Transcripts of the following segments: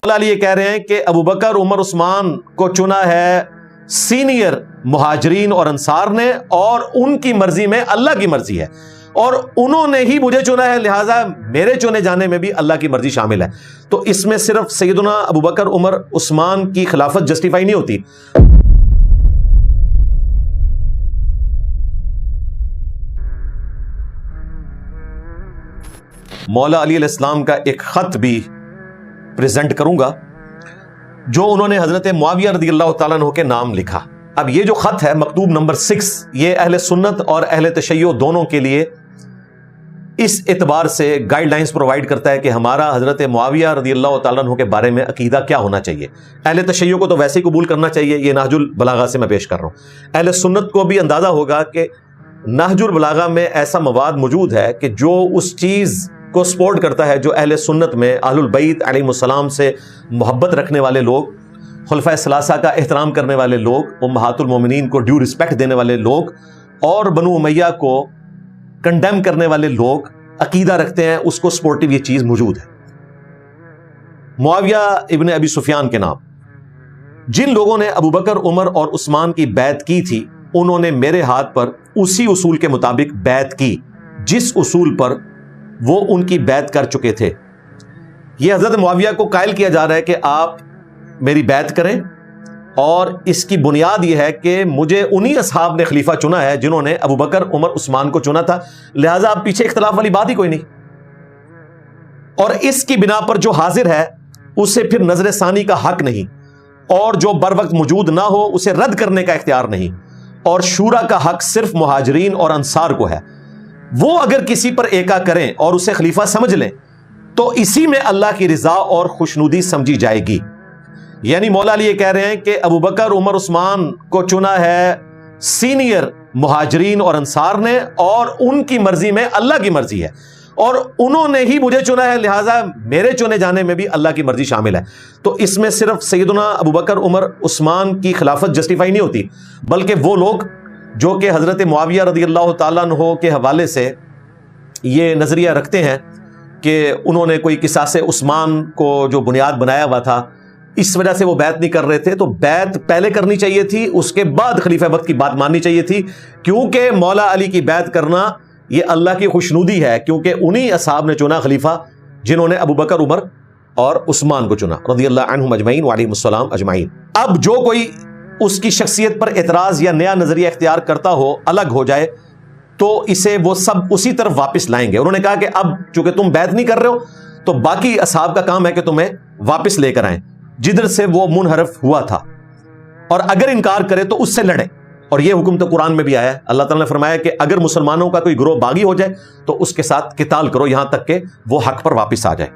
علی یہ کہہ رہے ہیں کہ ابو بکر عمر عثمان کو چنا ہے سینئر مہاجرین اور انصار نے، اور ان کی مرضی میں اللہ کی مرضی ہے، اور انہوں نے ہی مجھے چنا ہے، لہٰذا میرے چنے جانے میں بھی اللہ کی مرضی شامل ہے۔ تو اس میں صرف سیدنا ابو بکر عمر عثمان کی خلافت جسٹیفائی نہیں ہوتی۔ مولا علی علیہ السلام کا ایک خط بھی پریزنٹ کروں گا جو انہوں نے حضرت معاویہ رضی اللہ تعالیٰ عنہ کے نام لکھا۔ اب یہ جو خط ہے مکتوب نمبر 6، یہ اہل سنت اور اہل تشیع دونوں کے لیے اس اعتبار سے گائیڈ لائنز پرووائڈ کرتا ہے کہ ہمارا حضرت معاویہ رضی اللہ تعالیٰ عنہ کے بارے میں عقیدہ کیا ہونا چاہیے۔ اہل تشیع کو تو ویسے ہی قبول کرنا چاہیے، یہ نہج البلاغہ سے میں پیش کر رہا ہوں۔ اہل سنت کو بھی اندازہ ہوگا کہ نہج البلاغہ میں ایسا مواد موجود ہے کہ جو اس چیز کو سپورٹ کرتا ہے جو اہل سنت میں اہل البیت علیہ السلام سے محبت رکھنے والے لوگ، خلفائے ثلاثہ کا احترام کرنے والے لوگ، امہات المومنین کو ڈیو رسپیکٹ دینے والے لوگ، اور بنو امیہ کو کنڈیم کرنے والے لوگ عقیدہ رکھتے ہیں، اس کو سپورٹیو یہ چیز موجود ہے۔ معاویہ ابن ابی سفیان کے نام، جن لوگوں نے ابو بکر عمر اور عثمان کی بیعت کی تھی، انہوں نے میرے ہاتھ پر اسی اصول کے مطابق بیعت کی جس اصول پر وہ ان کی بیعت کر چکے تھے۔ یہ حضرت معاویہ کو قائل کیا جا رہا ہے کہ آپ میری بیعت کریں، اور اس کی بنیاد یہ ہے کہ مجھے انہی اصحاب نے خلیفہ چنا ہے جنہوں نے ابو بکر عمر عثمان کو چنا تھا، لہٰذا اب پیچھے اختلاف والی بات ہی کوئی نہیں، اور اس کی بنا پر جو حاضر ہے اسے پھر نظر ثانی کا حق نہیں، اور جو بر وقت موجود نہ ہو اسے رد کرنے کا اختیار نہیں، اور شورا کا حق صرف مہاجرین اور انصار کو ہے۔ وہ اگر کسی پر ایکا کریں اور اسے خلیفہ سمجھ لیں تو اسی میں اللہ کی رضا اور خوشنودی سمجھی جائے گی۔ یعنی مولا علی یہ کہہ رہے ہیں کہ ابو بکر عمر عثمان کو چنا ہے سینئر مہاجرین اور انصار نے، اور ان کی مرضی میں اللہ کی مرضی ہے، اور انہوں نے ہی مجھے چنا ہے، لہٰذا میرے چنے جانے میں بھی اللہ کی مرضی شامل ہے۔ تو اس میں صرف سیدنا ابو بکر عمر عثمان کی خلافت جسٹیفائی نہیں ہوتی، بلکہ وہ لوگ جو کہ حضرت معاویہ رضی اللہ تعالیٰ عنہ کے حوالے سے یہ نظریہ رکھتے ہیں کہ انہوں نے کوئی قصاص عثمان کو جو بنیاد بنایا ہوا تھا، اس وجہ سے وہ بیعت نہیں کر رہے تھے، تو بیعت پہلے کرنی چاہیے تھی، اس کے بعد خلیفہ وقت کی بات ماننی چاہیے تھی، کیونکہ مولا علی کی بیعت کرنا یہ اللہ کی خوشنودی ہے، کیونکہ انہی اصحاب نے چنا خلیفہ جنہوں نے ابو بکر عمر اور عثمان کو چنا رضی اللہ عنہم اجمعین وعلیہم السلام اجمعین۔ اب جو کوئی اس کی شخصیت پر اعتراض یا نیا نظریہ اختیار کرتا ہو، الگ ہو جائے، تو اسے وہ سب اسی طرف واپس لائیں گے۔ انہوں نے کہا کہ اب چونکہ تم بیعت نہیں کر رہے ہو تو باقی اصحاب کا کام ہے کہ تمہیں واپس لے کر آئیں جدھر سے وہ منحرف ہوا تھا، اور اگر انکار کرے تو اس سے لڑیں۔ اور یہ حکم تو قرآن میں بھی آیا ہے، اللہ تعالیٰ نے فرمایا کہ اگر مسلمانوں کا کوئی گروہ باغی ہو جائے تو اس کے ساتھ قتال کرو یہاں تک کہ وہ حق پر واپس آ جائے،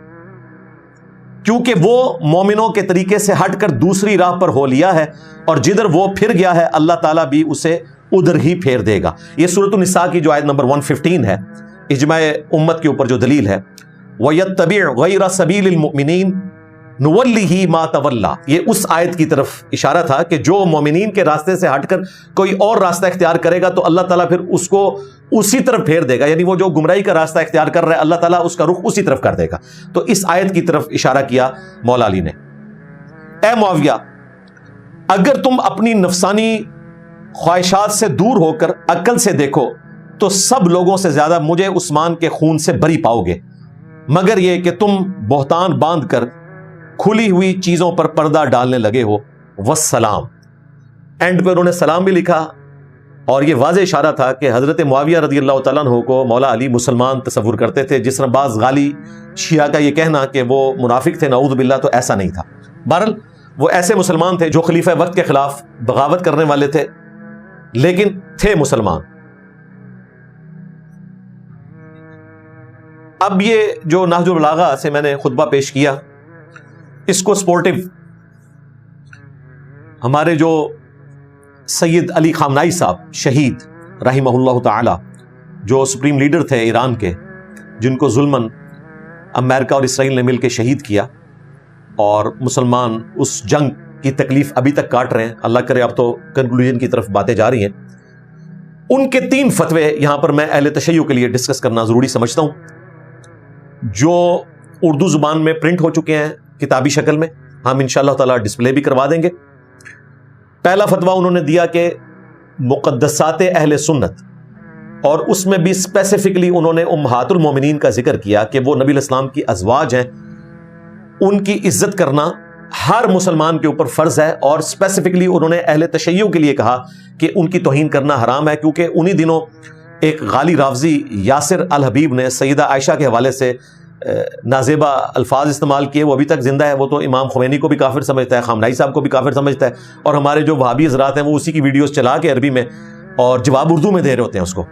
کیونکہ وہ مومنوں کے طریقے سے ہٹ کر دوسری راہ پر ہو لیا ہے، اور جدھر وہ پھر گیا ہے اللہ تعالیٰ بھی اسے ادھر ہی پھیر دے گا۔ یہ سورۃ النساء کی جو آیت نمبر 115 ہے، اجماع امت کے اوپر جو دلیل ہے، وَيَتَّبِعْ غَيْرَ سَبِيلِ الْمُؤْمِنِينَ نُوَلِّهِ مَا تَوَلَّى، یہ اس آیت کی طرف اشارہ تھا کہ جو مومنین کے راستے سے ہٹ کر کوئی اور راستہ اختیار کرے گا تو اللہ تعالیٰ پھر اس کو اسی طرف پھیر دے گا، یعنی وہ جو گمراہی کا راستہ اختیار کر رہا ہے اللہ تعالیٰ اس کا رخ اسی طرف کر دے گا۔ تو اس آیت کی طرف اشارہ کیا مولا علی نے۔ اے معاویہ، اگر تم اپنی نفسانی خواہشات سے دور ہو کر عقل سے دیکھو تو سب لوگوں سے زیادہ مجھے عثمان کے خون سے بری پاؤ گے، مگر یہ کہ تم بہتان باندھ کر کھلی ہوئی چیزوں پر پردہ ڈالنے لگے ہو۔ والسلام، اینڈ پہ انہوں نے سلام بھی لکھا، اور یہ واضح اشارہ تھا کہ حضرت معاویہ رضی اللہ تعالیٰ عنہ کو مولا علی مسلمان تصور کرتے تھے، جس طرح بعض غالی شیعہ کا یہ کہنا کہ وہ منافق تھے، نعوذ باللہ، تو ایسا نہیں تھا۔ بہرحال وہ ایسے مسلمان تھے جو خلیفہ وقت کے خلاف بغاوت کرنے والے تھے، لیکن تھے مسلمان۔ اب یہ جو نہج البلاغہ سے میں نے خطبہ پیش کیا، اس کو سپورٹیو ہمارے جو سید علی خامنائی صاحب شہید رحمہ اللہ تعالی، جو سپریم لیڈر تھے ایران کے، جن کو ظلماً امریکہ اور اسرائیل نے مل کے شہید کیا، اور مسلمان اس جنگ کی تکلیف ابھی تک کاٹ رہے ہیں، اللہ کرے اب تو کنکلوژن کی طرف باتیں جا رہی ہیں۔ ان کے 3 فتوے یہاں پر میں اہل تشیع کے لیے ڈسکس کرنا ضروری سمجھتا ہوں، جو اردو زبان میں پرنٹ ہو چکے ہیں، کتابی شکل میں، ہم انشاءاللہ تعالیٰ ڈسپلے بھی کروا دیں گے۔ پہلا فتویٰ انہوں نے دیا کہ مقدسات اہل سنت، اور اس میں بھی اسپیسیفکلی انہوں نے امہات المومنین کا ذکر کیا کہ وہ نبی علیہ السلام کی ازواج ہیں، ان کی عزت کرنا ہر مسلمان کے اوپر فرض ہے، اور اسپیسیفکلی انہوں نے اہل تشیع کے لیے کہا کہ ان کی توہین کرنا حرام ہے، کیونکہ انہی دنوں ایک غالی رافضی یاسر الحبیب نے سیدہ عائشہ کے حوالے سے نازیبہ الفاظ استعمال کیے۔ وہ ابھی تک زندہ ہے، وہ تو امام خمینی کو بھی کافر سمجھتا ہے، خامنائی صاحب کو بھی کافر سمجھتا ہے، اور ہمارے جو وہابی حضرات ہیں وہ اسی کی ویڈیوز چلا کے عربی میں اور جواب اردو میں دے رہے ہوتے ہیں اس کو،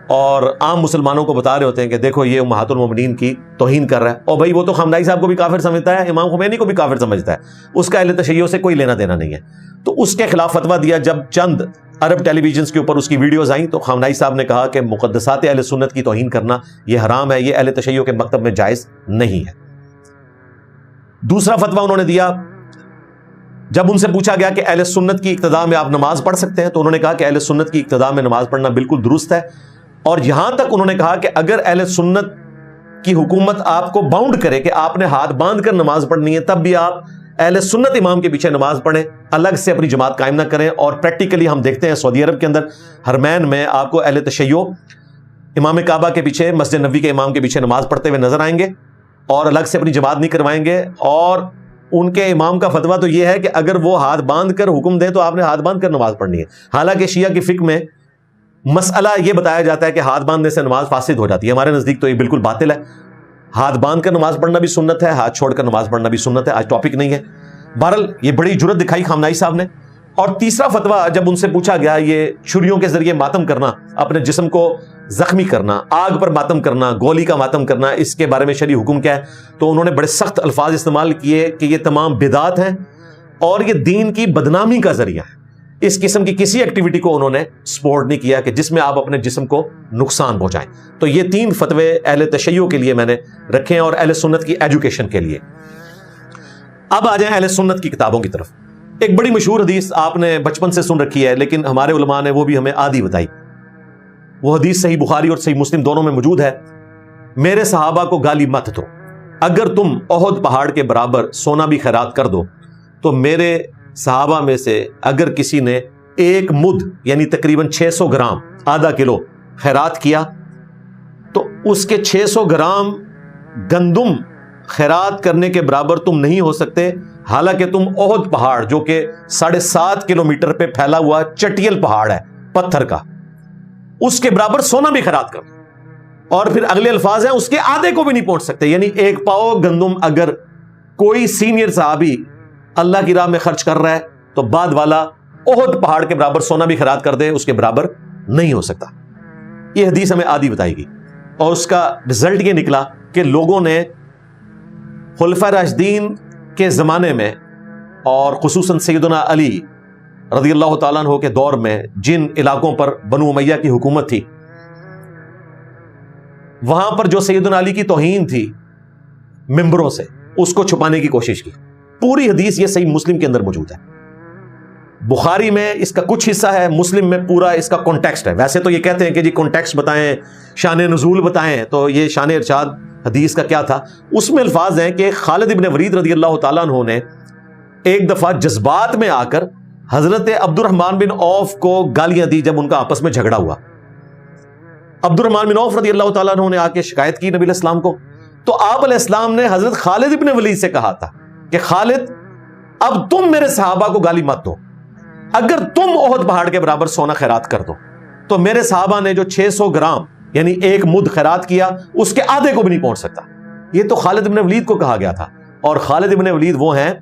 اور عام مسلمانوں کو بتا رہے ہوتے ہیں کہ دیکھو یہ امہات المومنین کی توہین کر رہا ہے۔ اور بھائی وہ تو خامنائی صاحب کو بھی کافر سمجھتا ہے، امام خمینی کو بھی کافر سمجھتا ہے، اس کا اہل تشیع سے کوئی لینا دینا نہیں ہے۔ تو اس کے خلاف فتویٰ دیا۔ جب چند عرب ٹیلی ویژنز کے اوپر اس کی ویڈیوز آئیں تو خامنائی صاحب نے کہا کہ مقدسات اہل سنت کی توہین کرنا یہ حرام ہے، یہ اہل تشیع کے مکتب میں جائز نہیں ہے۔ دوسرا فتویٰ انہوں نے دیا، جب ان سے پوچھا گیا کہ اہل سنت کی اقتداء میں آپ نماز پڑھ سکتے ہیں، تو انہوں نے کہا کہ اہل سنت کی اقتداء میں نماز پڑھنا بالکل درست ہے، اور یہاں تک انہوں نے کہا کہ اگر اہل سنت کی حکومت آپ کو باؤنڈ کرے کہ آپ نے ہاتھ باندھ کر نماز پڑھنی ہے، تب بھی آپ اہل سنت امام کے پیچھے نماز پڑھیں، الگ سے اپنی جماعت قائم نہ کریں۔ اور پریکٹیکلی ہم دیکھتے ہیں سعودی عرب کے اندر حرمین میں آپ کو اہل تشیع امام کعبہ کے پیچھے، مسجد نبوی کے امام کے پیچھے نماز پڑھتے ہوئے نظر آئیں گے، اور الگ سے اپنی جماعت نہیں کروائیں گے۔ اور ان کے امام کا فتویٰ تو یہ ہے کہ اگر وہ ہاتھ باندھ کر حکم دیں تو آپ نے ہاتھ باندھ کر نماز پڑھنی ہے۔ حالانکہ شیعہ کی فقہ میں مسئلہ یہ بتایا جاتا ہے کہ ہاتھ باندھنے سے نماز فاسد ہو جاتی ہے، ہمارے نزدیک تو یہ بالکل باطل ہے۔ ہاتھ باندھ کر نماز پڑھنا بھی سنت ہے، ہاتھ چھوڑ کر نماز پڑھنا بھی سنت ہے، آج ٹاپک نہیں ہے۔ بہرحال یہ بڑی جرت دکھائی خامنائی صاحب نے۔ اور تیسرا فتویٰ جب ان سے پوچھا گیا یہ چھریوں کے ذریعے ماتم کرنا، اپنے جسم کو زخمی کرنا، آگ پر ماتم کرنا، گولی کا ماتم کرنا، اس کے بارے میں شرعی حکم کیا ہے، تو انہوں نے بڑے سخت الفاظ استعمال کیے کہ یہ تمام بدعات ہیں اور یہ دین کی بدنامی کا ذریعہ ہے۔ اس قسم کی کسی ایکٹیویٹی کو انہوں نے سپورٹ نہیں کیا کہ جس میں آپ اپنے جسم کو نقصان پہنچائیں۔ تو یہ 3 فتوے اہل تشیع کے لیے میں نے رکھے ہیں اور اہل سنت کی ایجوکیشن کے لیے۔ اب آ جائیں اہل سنت کی کتابوں کی طرف۔ ایک بڑی مشہور حدیث آپ نے بچپن سے سن رکھی ہے، لیکن ہمارے علماء نے وہ بھی ہمیں آدھی بتائی۔ وہ حدیث صحیح بخاری اور صحیح مسلم دونوں میں موجود ہے۔ میرے صحابہ کو گالی مت دو، اگر تم احد پہاڑ کے برابر سونا بھی خیرات کر دو تو میرے صحابہ میں سے اگر کسی نے 1 مد یعنی تقریباً 600 گرام، آدھا کلو خیرات کیا تو اس کے 600 گرام گندم خیرات کرنے کے برابر تم نہیں ہو سکتے، حالانکہ تم احد پہاڑ جو کہ 7.5 کلومیٹر پہ پھیلا ہوا چٹیل پہاڑ ہے پتھر کا، اس کے برابر سونا بھی خیرات کرو۔ اور پھر اگلے الفاظ ہیں اس کے آدھے کو بھی نہیں پہنچ سکتے، یعنی 1 پاؤ گندم اگر کوئی سینئر صحابی اللہ کی راہ میں خرچ کر رہا ہے تو بعد والا احد پہاڑ کے برابر سونا بھی خیرات کر دے، اس کے برابر نہیں ہو سکتا۔ یہ حدیث ہمیں آدھی بتائی گئی، اور اس کا رزلٹ یہ نکلا کہ لوگوں نے خلفائے راشدین کے زمانے میں اور خصوصاً سیدنا علی رضی اللہ تعالیٰ عنہ کے دور میں جن علاقوں پر بنو امیہ کی حکومت تھی، وہاں پر جو سیدنا علی کی توہین تھی ممبروں سے، اس کو چھپانے کی کوشش کی۔ پوری حدیث یہ صحیح مسلم کے اندر موجود ہے۔ بخاری میں اس کا کچھ حصہ ہے، مسلم میں پورا اس کا کانٹیکسٹ ہے۔ ویسے تو یہ کہتے ہیں کہ جی کانٹیکسٹ بتائیں، شان نزول بتائیں، تو یہ شان ارشاد حدیث کا کیا تھا؟ اس میں الفاظ ہیں کہ خالد ابن ولید رضی اللہ تعالیٰ عنہ نے ایک دفعہ جذبات میں آ کر حضرت عبد الرحمن بن عوف کو گالیاں دی جب ان کا آپس میں جھگڑا ہوا۔ عبد الرحمن بن عوف رضی اللہ تعالیٰ عنہ نے آ کے شکایت کی نبی علیہ السلام کو، تو آپ علیہ السلام نے حضرت خالد ابن ولید سے کہا تھا کہ خالد اب تم میرے صحابہ کو گالی مت دو، اگر تم احد پہاڑ کے برابر سونا خیرات کر دو تو میرے صحابہ نے جو 600 گرام یعنی 1 مد خیرات کیا اس کے آدھے کو بھی نہیں پہنچ سکتا۔ یہ تو خالد ابن ولید کو کہا گیا تھا، اور خالد ابن ولید وہ ہیں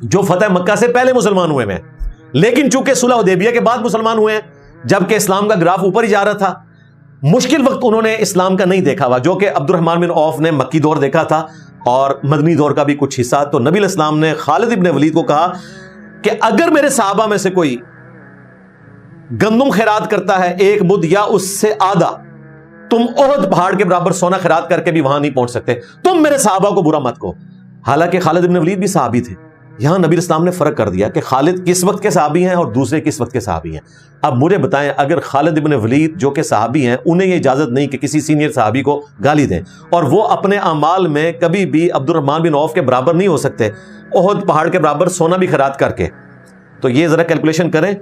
جو فتح مکہ سے پہلے مسلمان ہوئے ہیں، لیکن چونکہ صلح حدیبیہ کے بعد مسلمان ہوئے ہیں، جبکہ اسلام کا گراف اوپر ہی جا رہا تھا، مشکل وقت انہوں نے اسلام کا نہیں دیکھا ہوا، جو کہ عبد الرحمن بن عوف نے مکی دور دیکھا تھا اور مدنی دور کا بھی کچھ حصہ۔ تو نبی علیہ السلام نے خالد ابن ولید کو کہا کہ اگر میرے صحابہ میں سے کوئی گندم خیرات کرتا ہے 1 مد یا اس سے آدھا، تم احد پہاڑ کے برابر سونا خیرات کر کے بھی وہاں نہیں پہنچ سکتے، تم میرے صحابہ کو برا مت کہو۔ حالانکہ خالد ابن ولید بھی صحابی تھے، یہاں نبی اسلام نے فرق کر دیا کہ خالد کس وقت کے صحابی ہیں اور دوسرے کس وقت کے صحابی ہیں. اب مجھے بتائیں اگر خالد ابن ولید جو کہ صحابی ہیں انہیں یہ اجازت نہیں کہ کسی سینئر صحابی کو گالی دیں اور وہ اپنے اعمال میں کبھی بھی عبد الرحمن بن عوف کے برابر نہیں ہو سکتے احد پہاڑ کے برابر سونا بھی خیرات کر کے, تو یہ ذرا کیلکولیشن کریں,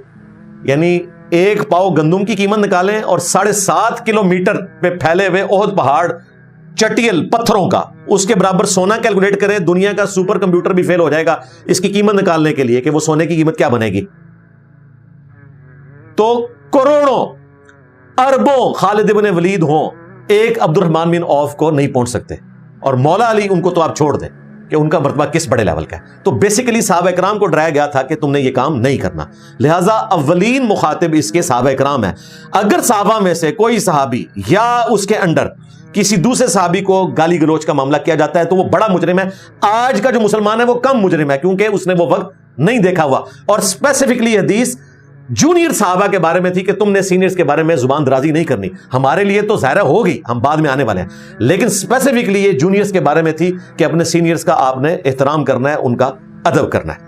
یعنی 1 پاؤ گندم کی قیمت نکالیں اور 7.5 کلومیٹر پہ پھیلے ہوئے احد پہاڑ چٹیل پتھروں کا, اس کے برابر سونا کیلکولیٹ کریں. دنیا کا سپر کمپیوٹر بھی فیل ہو جائے گا اس کی قیمت نکالنے کے لیے کہ وہ سونے کی قیمت کیا بنے گی. تو کروڑوں اربوں خالد ابن ولید ہوں, ایک عبد الرحمن بن عوف کو نہیں پہنچ سکتے, اور مولا علی ان کو تو آپ چھوڑ دیں کہ ان کا مرتبہ کس بڑے لیول کا ہے. تو بیسیکلی صحابہ اکرام کو ڈرایا گیا تھا کہ تم نے یہ کام نہیں کرنا, لہٰذا اولین مخاطب اس کے صحابہ اکرام ہیں. اگر صحابہ میں سے کوئی صحابی یا اس کے انڈر کسی دوسرے صحابی کو گالی گلوچ کا معاملہ کیا جاتا ہے تو وہ بڑا مجرم ہے. آج کا جو مسلمان ہے وہ کم مجرم ہے کیونکہ اس نے وہ وقت نہیں دیکھا ہوا. اور اسپیسیفکلی حدیث جونیئر صحابہ کے بارے میں تھی کہ تم نے سینئرز کے بارے میں زبان درازی نہیں کرنی. ہمارے لیے تو ظاہر ہوگی, ہم بعد میں آنے والے ہیں, لیکن اسپیسیفکلی یہ جونیئرز کے بارے میں تھی کہ اپنے سینئرز کا آپ نے احترام کرنا ہے, ان کا ادب کرنا ہے.